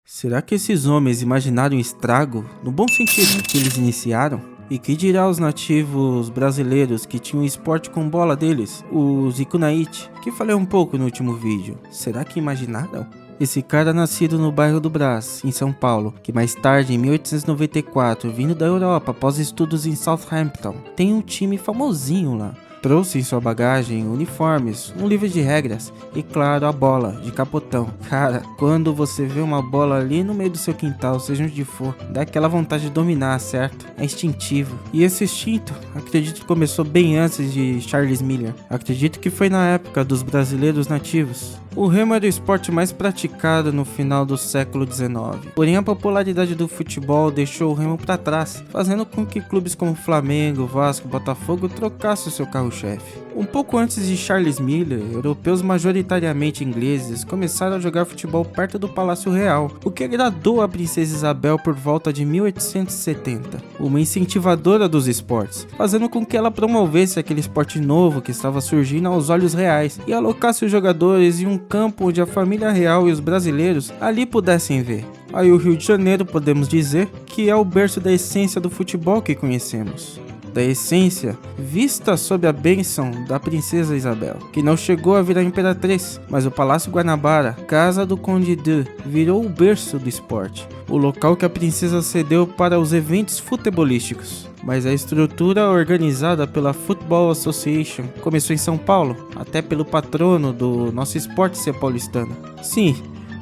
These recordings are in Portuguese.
Será que esses homens imaginaram o estrago, no bom sentido, que eles iniciaram? E que dirá os nativos brasileiros que tinham o esporte com bola deles, os Ikunaite, que falei um pouco no último vídeo? Será que imaginaram? Esse cara nascido no bairro do Brás, em São Paulo, que mais tarde, em 1894, vindo da Europa após estudos em Southampton, tem um time famosinho lá. Trouxe em sua bagagem uniformes, um livro de regras e, claro, a bola de capotão. Cara, quando você vê uma bola ali no meio do seu quintal, seja onde for, dá aquela vontade de dominar, certo? É instintivo. E esse instinto, acredito que começou bem antes de Charles Miller. Acredito que foi na época dos brasileiros nativos. O remo era o esporte mais praticado no final do século XIX. Porém, a popularidade do futebol deixou o remo para trás, fazendo com que clubes como Flamengo, Vasco e Botafogo trocassem o seu carro-chefe. Um pouco antes de Charles Miller, europeus majoritariamente ingleses começaram a jogar futebol perto do Palácio Real, o que agradou a princesa Isabel por volta de 1870, uma incentivadora dos esportes, fazendo com que ela promovesse aquele esporte novo que estava surgindo aos olhos reais e alocasse os jogadores em um campo onde a família real e os brasileiros ali pudessem ver. Aí o Rio de Janeiro, podemos dizer, que é o berço da essência do futebol que conhecemos. Da essência, vista sob a bênção da princesa Isabel, que não chegou a virar imperatriz, mas o Palácio Guanabara, casa do Conde de, virou o berço do esporte, o local que a princesa cedeu para os eventos futebolísticos. Mas a estrutura organizada pela Football Association começou em São Paulo, até pelo patrono do nosso esporte ser paulistano. Sim,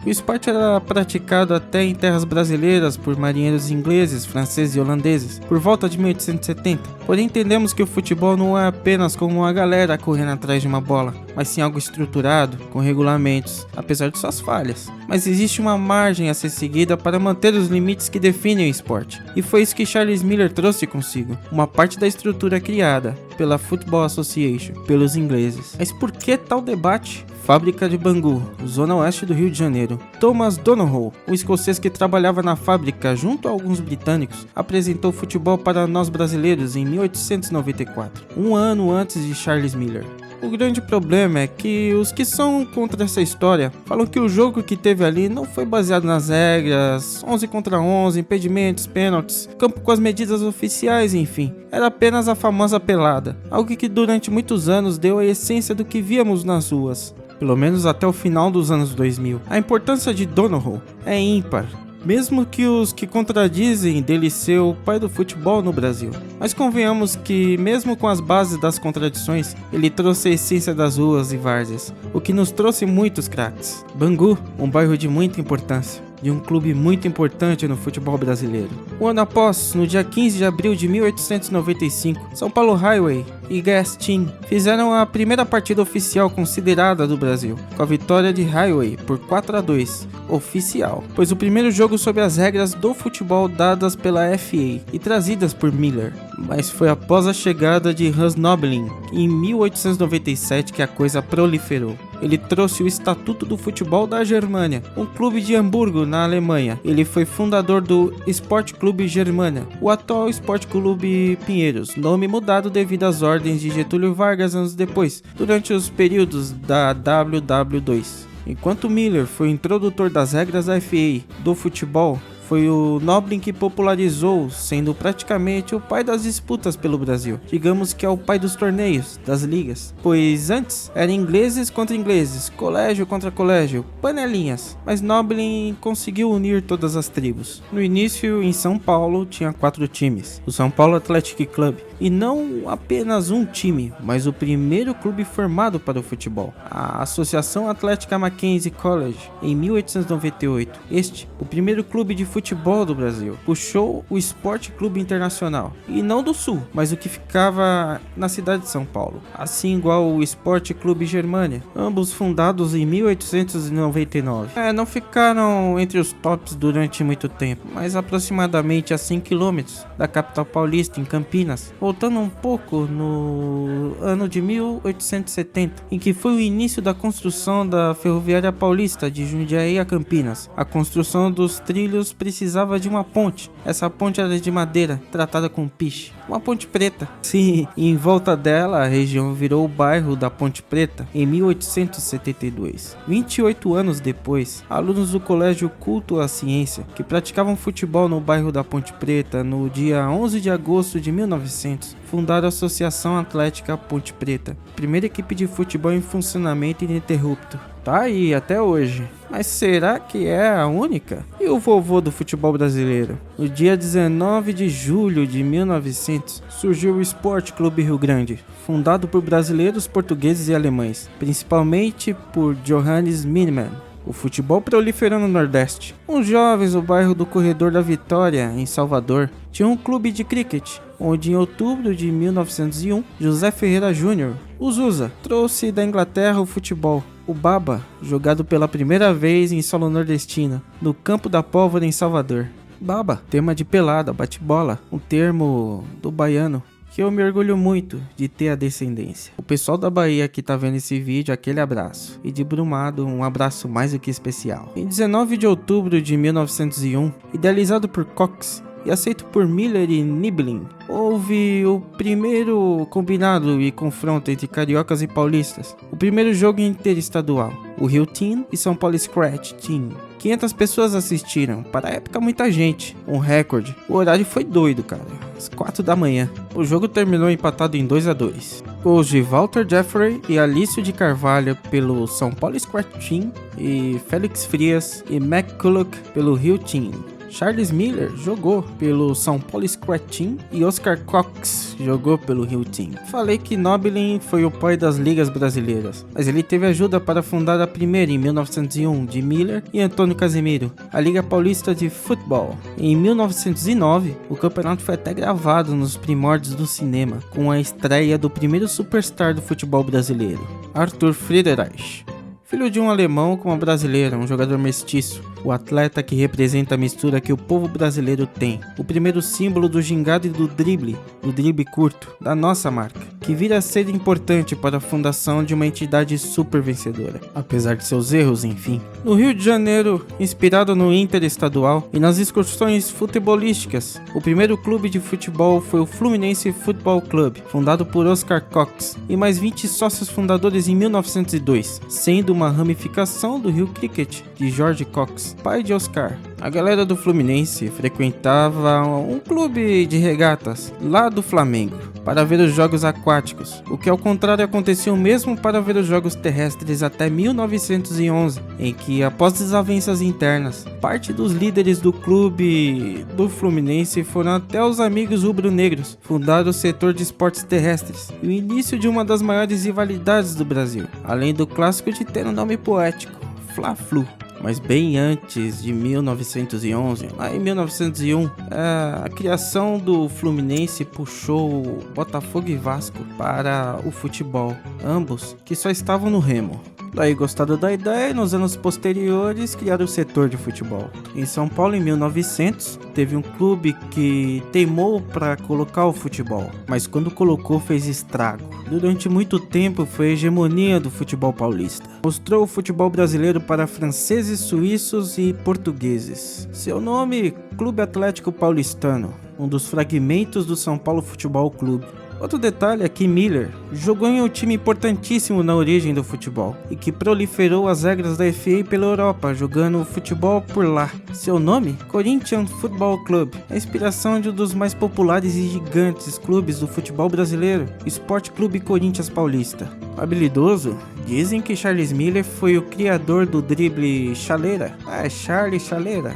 o esporte era praticado até em terras brasileiras por marinheiros ingleses, franceses e holandeses, por volta de 1870. Porém, entendemos que o futebol não é apenas como uma galera correndo atrás de uma bola, mas sim algo estruturado, com regulamentos, apesar de suas falhas. Mas existe uma margem a ser seguida para manter os limites que definem o esporte. E foi isso que Charles Miller trouxe consigo, uma parte da estrutura criada pela Football Association, pelos ingleses. Mas por que tal debate? Fábrica de Bangu, zona oeste do Rio de Janeiro. Thomas Donohoe, um escocês que trabalhava na fábrica junto a alguns britânicos, apresentou futebol para nós brasileiros em 1894, um ano antes de Charles Miller. O grande problema é que os que são contra essa história falam que o jogo que teve ali não foi baseado nas regras, 11 contra 11, impedimentos, pênaltis, campo com as medidas oficiais, enfim. Era apenas a famosa pelada, algo que durante muitos anos deu a essência do que víamos nas ruas, pelo menos até o final dos anos 2000. A importância de Donohoe é ímpar, mesmo que os que contradizem dele ser o pai do futebol no Brasil. Mas convenhamos que, mesmo com as bases das contradições, ele trouxe a essência das ruas e várzeas, o que nos trouxe muitos craques. Bangu, um bairro de muita importância, de um clube muito importante no futebol brasileiro. Um ano após, no dia 15 de abril de 1895, São Paulo Highway e Gas Team fizeram a primeira partida oficial considerada do Brasil, com a vitória de Highway por 4-2, oficial, pois o primeiro jogo sob as regras do futebol dadas pela FA e trazidas por Miller. Mas foi após a chegada de Hans Nobling, em 1897, que a coisa proliferou. Ele trouxe o Estatuto do Futebol da Germânia, um clube de Hamburgo, na Alemanha. Ele foi fundador do Sport Clube Germânia, o atual Sport Clube Pinheiros, nome mudado devido às ordens de Getúlio Vargas anos depois, durante os períodos da WW2. Enquanto Miller foi o introdutor das regras da FA do futebol, foi o Nobling que popularizou, sendo praticamente o pai das disputas pelo Brasil. Digamos que é o pai dos torneios, das ligas. Pois antes, era ingleses contra ingleses, colégio contra colégio, panelinhas. Mas Nobling conseguiu unir todas as tribos. No início, em São Paulo, tinha 4 times. O São Paulo Athletic Club. E não apenas um time, mas o primeiro clube formado para o futebol. A Associação Atlética Mackenzie College, em 1898. Este, o primeiro clube de futebol do Brasil, puxou o Esporte Clube Internacional, e não do Sul, mas o que ficava na cidade de São Paulo, assim igual o Esporte Clube Germânia, ambos fundados em 1899. Não ficaram entre os tops durante muito tempo, mas aproximadamente a 100 km da capital paulista, em Campinas, voltando um pouco no ano de 1870, em que foi o início da construção da Ferroviária Paulista de Jundiaí a Campinas. A construção dos trilhos precisava de uma ponte. Essa ponte era de madeira, tratada com piche. uma Ponte Preta. Sim, e em volta dela a região virou o bairro da Ponte Preta em 1872. 28 anos depois, alunos do Colégio Culto à Ciência, que praticavam futebol no bairro da Ponte Preta no dia 11 de agosto de 1900, fundaram a Associação Atlética Ponte Preta, primeira equipe de futebol em funcionamento ininterrupto. Tá aí até hoje. Mas será que é a única? E o vovô do futebol brasileiro? No dia 19 de julho de 1900, surgiu o Esporte Clube Rio Grande, fundado por brasileiros, portugueses e alemães, principalmente por Johannes Miniman. O futebol proliferou no Nordeste. Uns jovens do bairro do Corredor da Vitória, em Salvador, tinham um clube de cricket, onde em outubro de 1901, José Ferreira Júnior, o Zusa, trouxe da Inglaterra o futebol. O Baba, jogado pela primeira vez em solo nordestino, no Campo da Pólvora em Salvador. Baba, tema de pelada, bate-bola, um termo do baiano, que eu me orgulho muito de ter a descendência. O pessoal da Bahia que tá vendo esse vídeo, aquele abraço. E de Brumado, um abraço mais do que especial. Em 19 de outubro de 1901, idealizado por Cox e aceito por Miller e Niblin, houve o primeiro combinado e confronto entre cariocas e paulistas. O primeiro jogo interestadual, o Rio Team e São Paulo Scratch Team. 500 pessoas assistiram, para a época muita gente, um recorde. O horário foi doido, cara, às 4 da manhã. O jogo terminou empatado em 2-2. Gols de Walter Jeffrey e Alício de Carvalho pelo São Paulo Scratch Team e Félix Frias e McCulloch pelo Rio Team. Charles Miller jogou pelo São Paulo Scratch Team e Oscar Cox jogou pelo Rio Team. Falei que Noblin foi o pai das ligas brasileiras, mas ele teve ajuda para fundar a primeira em 1901 de Miller e Antônio Casimiro, a Liga Paulista de Futebol. Em 1909, o campeonato foi até gravado nos primórdios do cinema, com a estreia do primeiro superstar do futebol brasileiro, Arthur Friedrich. Filho de um alemão com uma brasileira, um jogador mestiço, o atleta que representa a mistura que o povo brasileiro tem, o primeiro símbolo do gingado e do drible curto, da nossa marca, que vira a ser importante para a fundação de uma entidade super vencedora, apesar de seus erros, enfim. No Rio de Janeiro, inspirado no Interestadual e nas excursões futebolísticas, o primeiro clube de futebol foi o Fluminense Football Club, fundado por Oscar Cox e mais 20 sócios fundadores em 1902, sendo uma ramificação do Rio Cricket de George Cox, pai de Oscar. A galera do Fluminense frequentava um clube de regatas lá do Flamengo para ver os jogos aquáticos, o que ao contrário acontecia o mesmo para ver os jogos terrestres até 1911, em que após desavenças internas, parte dos líderes do clube do Fluminense foram até os amigos rubro-negros, fundaram o setor de esportes terrestres e o início de uma das maiores rivalidades do Brasil, além do clássico de ter um nome poético, Fla-Flu. Mas bem antes de 1911, lá em 1901, a criação do Fluminense puxou Botafogo e Vasco para o futebol, ambos que só estavam no remo. Daí gostaram da ideia e nos anos posteriores criaram o setor de futebol. Em São Paulo, em 1900, teve um clube que teimou para colocar o futebol, mas quando colocou fez estrago. Durante muito tempo foi a hegemonia do futebol paulista. Mostrou o futebol brasileiro para franceses, suíços e portugueses. Seu nome, Clube Atlético Paulistano, um dos fragmentos do São Paulo Futebol Clube. Outro detalhe é que Miller jogou em um time importantíssimo na origem do futebol e que proliferou as regras da FA pela Europa, jogando futebol por lá. Seu nome? Corinthians Football Club, a inspiração de um dos mais populares e gigantes clubes do futebol brasileiro, Esporte Clube Corinthians Paulista. Habilidoso? Dizem que Charles Miller foi o criador do drible chaleira. Charles Chaleira.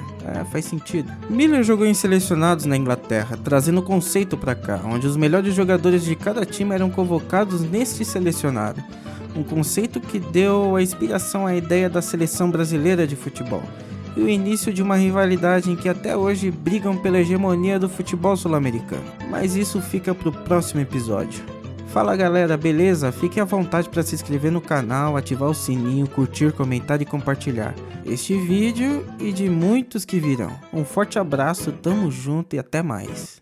Faz sentido. Miller jogou em selecionados na Inglaterra, trazendo o conceito para cá, onde os melhores jogadores de cada time eram convocados neste selecionado. Um conceito que deu a inspiração à ideia da seleção brasileira de futebol. E o início de uma rivalidade em que até hoje brigam pela hegemonia do futebol sul-americano. Mas isso fica pro próximo episódio. Fala galera, beleza? Fiquem à vontade para se inscrever no canal, ativar o sininho, curtir, comentar e compartilhar este vídeo e de muitos que virão. Um forte abraço, tamo junto e até mais.